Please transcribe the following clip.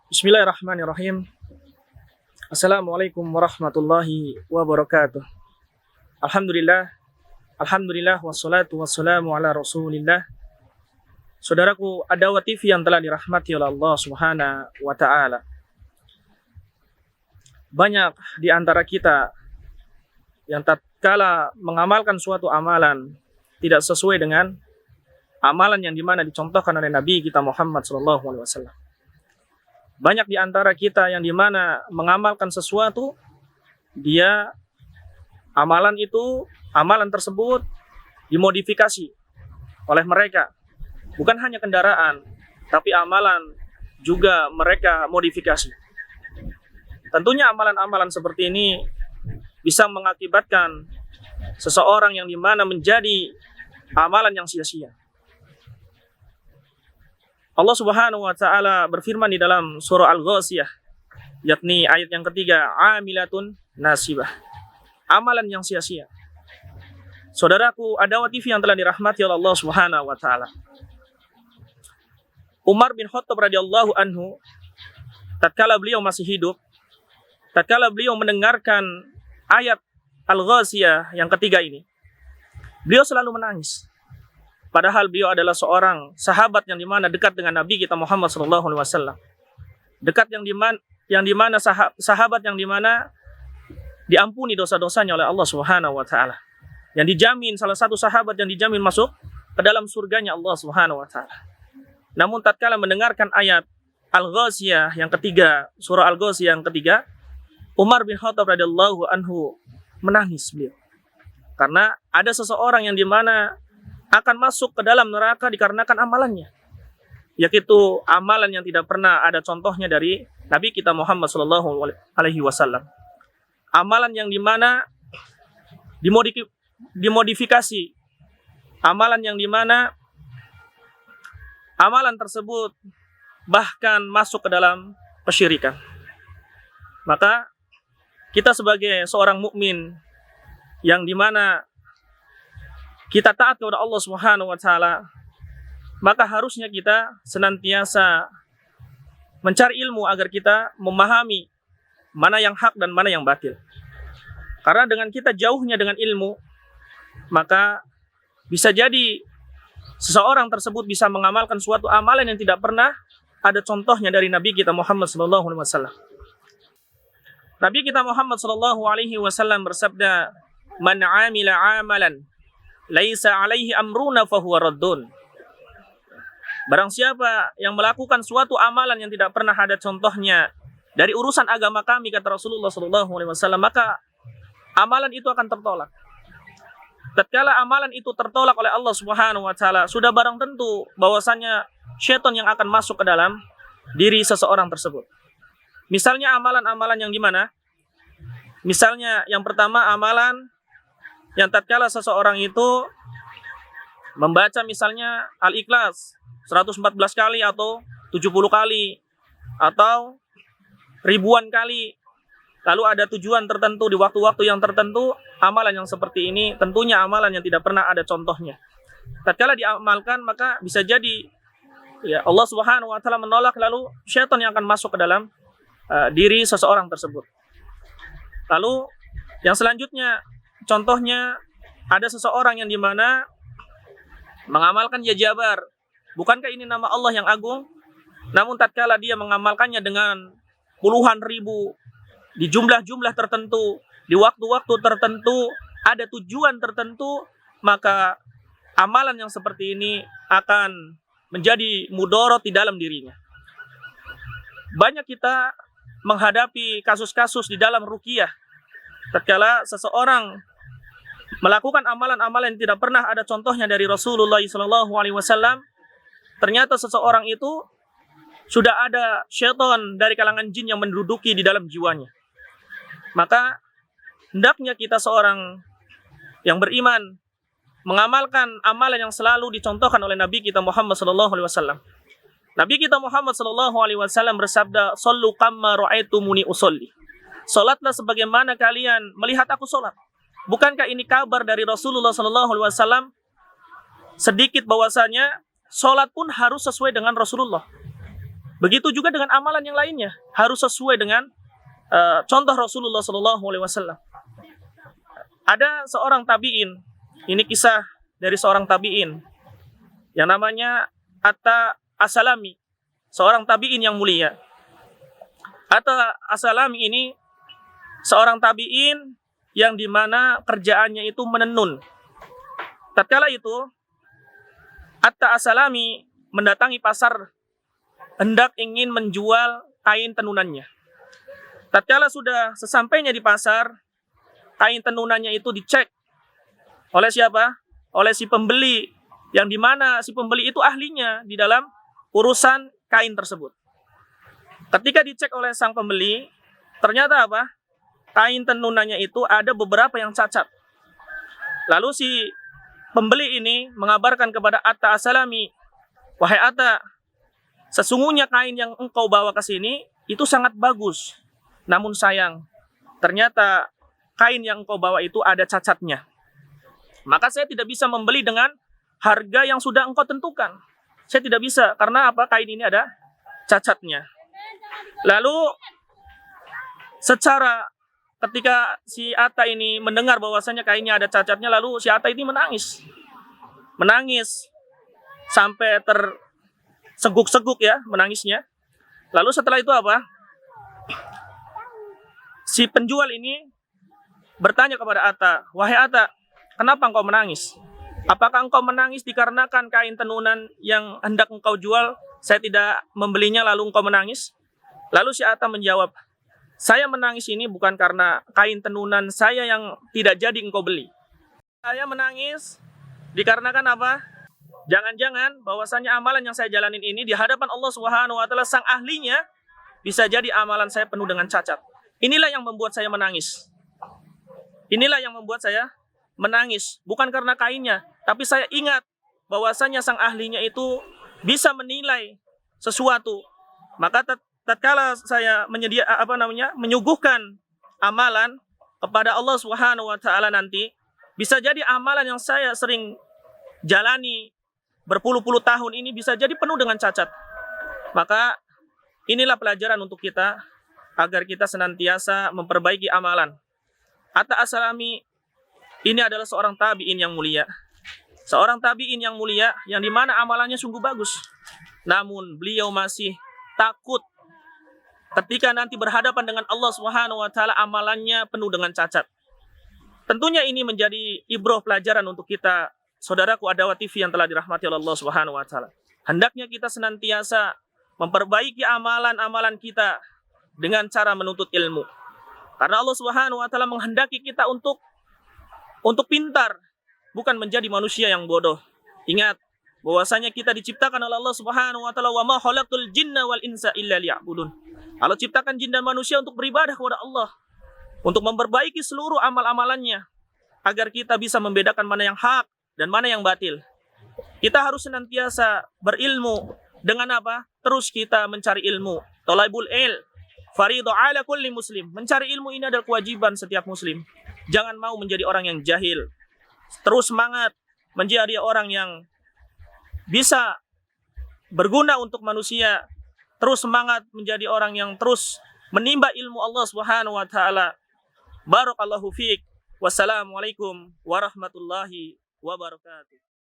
Bismillahirrahmanirrahim. Assalamualaikum warahmatullahi wabarakatuh. Alhamdulillah, Alhamdulillah wassalatu wassalamu ala Rasulillah. Saudaraku Adawa TV yang telah dirahmati oleh Allah Subhanahu wa taala. Banyak di antara kita yang tatkala mengamalkan suatu amalan tidak sesuai dengan amalan yang dimana dicontohkan oleh Nabi kita Muhammad SAW. Banyak di antara kita yang dimana mengamalkan sesuatu, dia amalan tersebut dimodifikasi oleh mereka. Bukan hanya kendaraan, tapi amalan juga mereka modifikasi. Tentunya amalan-amalan seperti ini bisa mengakibatkan seseorang yang dimana menjadi amalan yang sia-sia. Allah Subhanahu wa taala berfirman di dalam surah Al-Ghasyiyah, yakni ayat yang ketiga, amilatun nasibah. Amalan yang sia-sia. Saudaraku Adawa TV yang telah dirahmati oleh Allah Subhanahu wa taala. Umar bin Khattab radhiyallahu anhu, tatkala beliau masih hidup, tatkala beliau mendengarkan ayat Al-Ghasyiyah yang ketiga ini, beliau selalu menangis. Padahal beliau adalah seorang sahabat yang dimana dekat dengan Nabi kita Muhammad SAW. Dekat yang dimana sahabat yang dimana diampuni dosa-dosanya oleh Allah Subhanahu wa taala. Yang dijamin, salah satu sahabat yang dijamin masuk ke dalam surganya Allah Subhanahu wa taala. Namun tatkala mendengarkan ayat Al-Ghasyiyah yang ketiga, surah Al-Ghasyiyah yang ketiga, Umar bin Khattab radhiyallahu anhu menangis beliau. Karena ada seseorang yang dimana akan masuk ke dalam neraka dikarenakan amalannya, yaitu amalan yang tidak pernah ada contohnya dari Nabi kita Muhammad SAW. Amalan yang dimana dimodifikasi, amalan yang dimana amalan tersebut bahkan masuk ke dalam kesyirikan. Maka kita sebagai seorang mukmin yang dimana kita taat kepada Allah Subhanahu wa taala, maka harusnya kita senantiasa mencari ilmu agar kita memahami mana yang hak dan mana yang batil. Karena dengan kita jauhnya dengan ilmu, maka bisa jadi seseorang tersebut bisa mengamalkan suatu amalan yang tidak pernah ada contohnya dari Nabi kita Muhammad sallallahu alaihi wasallam. Nabi kita Muhammad sallallahu alaihi wasallam bersabda, "Man 'amila 'amalan laisa 'alaihi amruna fahuwa raddun." Barang siapa yang melakukan suatu amalan yang tidak pernah ada contohnya dari urusan agama kami, kata Rasulullah sallallahu alaihi wasallam, maka amalan itu akan tertolak. Tatkala amalan itu tertolak oleh Allah Subhanahu wa taala, sudah barang tentu bahwasanya syaitan yang akan masuk ke dalam diri seseorang tersebut. Misalnya amalan-amalan yang gimana? Misalnya yang pertama, amalan yang tatkala seseorang itu membaca misalnya Al-Ikhlas 114 kali atau 70 kali atau ribuan kali, lalu ada tujuan tertentu di waktu-waktu yang tertentu, amalan yang seperti ini tentunya amalan yang tidak pernah ada contohnya. Tatkala diamalkan maka bisa jadi ya Allah Subhanahu wa taala menolak, lalu syaitan yang akan masuk ke dalam diri seseorang tersebut. Lalu yang selanjutnya, contohnya ada seseorang yang dimana mengamalkan ya Jabar. Bukankah ini nama Allah yang agung? Namun tatkala dia mengamalkannya dengan puluhan ribu, di jumlah-jumlah tertentu, di waktu-waktu tertentu, ada tujuan tertentu, maka amalan yang seperti ini akan menjadi mudorot di dalam dirinya. Banyak kita menghadapi kasus-kasus di dalam ruqyah. Tatkala seseorang melakukan amalan-amalan yang tidak pernah ada contohnya dari Rasulullah SAW, ternyata seseorang itu sudah ada syaitan dari kalangan jin yang menduduki di dalam jiwanya. Maka hendaknya kita seorang yang beriman mengamalkan amalan yang selalu dicontohkan oleh Nabi kita Muhammad SAW. Nabi kita Muhammad SAW bersabda, "Shallu kamma ra'aitumuni usolli." Salatlah sebagaimana kalian melihat aku salat. Bukankah ini kabar dari Rasulullah SAW? Sedikit bahwasanya salat pun harus sesuai dengan Rasulullah. Begitu juga dengan amalan yang lainnya, harus sesuai dengan contoh Rasulullah SAW. Ada seorang tabi'in, ini kisah dari seorang tabi'in yang namanya Atta As-Salami, seorang tabi'in yang mulia. Atta As-Salami ini seorang tabi'in yang dimana kerjaannya itu menenun. Tatkala itu Atta As-Salami mendatangi pasar hendak ingin menjual kain tenunannya. Tatkala sudah sesampainya di pasar, kain tenunannya itu dicek oleh siapa? Oleh si pembeli, yang dimana si pembeli itu ahlinya di dalam urusan kain tersebut. Ketika dicek oleh sang pembeli, ternyata apa? Kain tenunannya itu ada beberapa yang cacat. Lalu si pembeli ini mengabarkan kepada Atta As-Salami, "Wahai Atta, sesungguhnya kain yang engkau bawa ke sini itu sangat bagus. Namun sayang, ternyata kain yang engkau bawa itu ada cacatnya. Maka saya tidak bisa membeli dengan harga yang sudah engkau tentukan. Saya tidak bisa, karena apa? Kain ini ada cacatnya." Lalu secara ketika si Atta ini mendengar bahwasanya kainnya ada cacatnya, lalu si Atta ini menangis. Menangis sampai terseguk-seguk ya menangisnya. Lalu setelah itu apa? Si penjual ini bertanya kepada Atta, "Wahai Atta, kenapa engkau menangis? Apakah engkau menangis dikarenakan kain tenunan yang hendak engkau jual saya tidak membelinya lalu engkau menangis?" Lalu si Atta menjawab, "Saya menangis ini bukan karena kain tenunan saya yang tidak jadi engkau beli. Saya menangis dikarenakan apa? Jangan-jangan bahwasanya amalan yang saya jalanin ini di hadapan Allah Subhanahu wa taala sang ahlinya bisa jadi amalan saya penuh dengan cacat. Inilah yang membuat saya menangis. Inilah yang membuat saya menangis, bukan karena kainnya, tapi saya ingat bahwasanya sang ahlinya itu bisa menilai sesuatu. Maka tatkala saya menyuguhkan amalan kepada Allah Subhanahu wa taala nanti, bisa jadi amalan yang saya sering jalani berpuluh-puluh tahun ini bisa jadi penuh dengan cacat. Maka inilah pelajaran untuk kita agar kita senantiasa memperbaiki amalan. Atta As-Salami ini adalah seorang tabi'in yang mulia. Seorang tabi'in yang mulia yang dimana amalannya sungguh bagus. Namun beliau masih takut ketika nanti berhadapan dengan Allah Subhanahu wa taala amalannya penuh dengan cacat. Tentunya ini menjadi ibrah pelajaran untuk kita, saudaraku Adawa TV yang telah dirahmati oleh Allah Subhanahu wa taala. Hendaknya kita senantiasa memperbaiki amalan-amalan kita dengan cara menuntut ilmu. Karena Allah Subhanahu wa taala menghendaki kita untuk pintar, bukan menjadi manusia yang bodoh. Ingat bahwasanya kita diciptakan oleh Allah Subhanahu wa taala, "Wa ma khalaqtul jinna wal insa illa liya'budun." Allah ciptakan jin dan manusia untuk beribadah kepada Allah, untuk memperbaiki seluruh amal-amalannya agar kita bisa membedakan mana yang hak dan mana yang batil. Kita harus senantiasa berilmu dengan apa? Terus kita mencari ilmu. Thalabul ilm fardhu ala kulli muslim. Mencari ilmu ini adalah kewajiban setiap muslim. Jangan mau menjadi orang yang jahil. Terus semangat menjadi orang yang bisa berguna untuk manusia. Terus semangat menjadi orang yang terus menimba ilmu Allah Subhanahu wa taala. Barakallahu fiik. Wassalamualaikum warahmatullahi wabarakatuh.